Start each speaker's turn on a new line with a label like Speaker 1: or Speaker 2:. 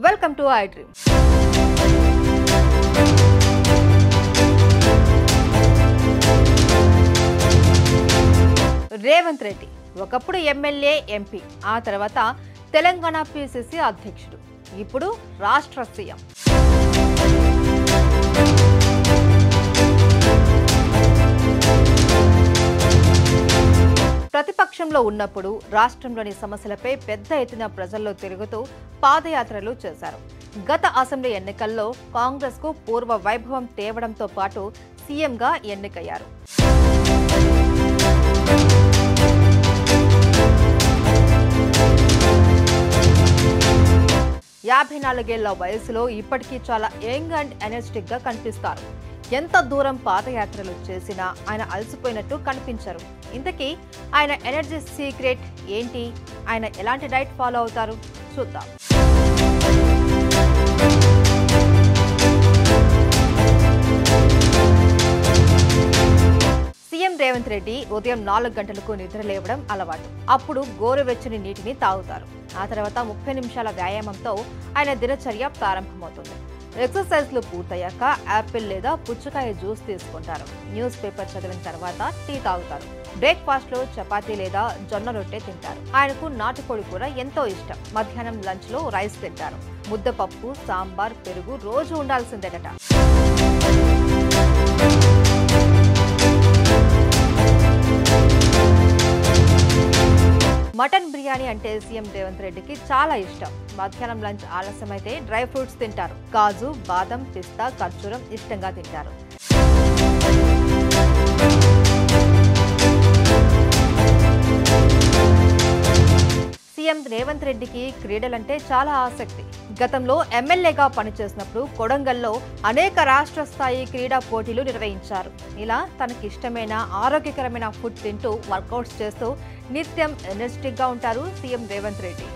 Speaker 1: Welcome to I dream. Revanth Reddy ఒకప్పుడు MLA, MP, ఆ తర్వాత తెలంగాణ పిసిసి అధ్యక్షుడు, ఇప్పుడు రాష్ట్ర సీఎం. ప్రతిపక్షంలో ఉన్నప్పుడు రాష్ట్రంలోని సమస్యలపై పెద్ద ఎత్తున ప్రజల్లో తిరుగుతూ పాదయాత్రలు చేశారు. గత అసెంబ్లీ ఎన్నికల్లో కాంగ్రెస్ కు పూర్వ వైభవం తేవడంతో పాటు సీఎంగా ఎన్నికయ్యారు. యాభై 4 వయసులో ఇప్పటికీ చాలా యంగ్ అండ్ ఎనర్జెటిక్ గా కనిపిస్తారు. ఎంత దూరం పాదయాత్రలు చేసినా ఆయన అలసిపోయినట్టు కనిపించరు. ఇంతకీ ఆయన ఎనర్జీ సీక్రెట్ ఏంటి? ఆయన ఎలాంటి డైట్ ఫాలో అవుతారు? చూద్దాం. సీఎం రేవంత్ రెడ్డి ఉదయం 4 గంటలకు నిద్ర లేవడం అలవాటు. అప్పుడు గోరువెచ్చని నీటిని తాగుతారు. ఆ తర్వాత 30 నిమిషాల వ్యాయామంతో ఆయన దినచర్య ప్రారంభమవుతుంది. ఎక్సర్సైజ్లు పూర్తయ్యాక యాపిల్ లేదా పుచ్చకాయ జ్యూస్ తీసుకుంటారు. న్యూస్ పేపర్ చదివిన తర్వాత టీ తాగుతారు. బ్రేక్ఫాస్ట్ లో చపాతీ లేదా జొన్న రొట్టె తింటారు. ఆయనకు నాటుకోడి కూర ఎంతో ఇష్టం. మధ్యాహ్నం లంచ్ లో రైస్ తింటారు. ముద్దపప్పు, సాంబార్, పెరుగు రోజు ఉండాల్సిందేనట. మటన్ బిర్యానీ అంటే సీఎం రేవంత్ రెడ్డికి చాలా ఇష్టం. మధ్యాహ్నం లంచ్ ఆలస్యమైతే డ్రై ఫ్రూట్స్ తింటారు. కాజు, బాదం, పిస్తా, ఖర్జూరం ఇష్టంగా తింటారు. సీఎం రేవంత్ రెడ్డికి క్రీడలంటే చాలా ఆసక్తి. గతంలో ఎమ్మెల్యేగా పనిచేసినప్పుడు కొడంగల్లో అనేక రాష్ట్ర స్థాయి క్రీడా పోటీలు నిర్వహించారు. ఇలా తనకిష్టమైన ఆరోగ్యకరమైన ఫుడ్ తింటూ వర్కౌట్స్ చేస్తూ నిత్యం ఎనర్జెటిక్ గా ఉంటారు సీఎం రేవంత్ రెడ్డి.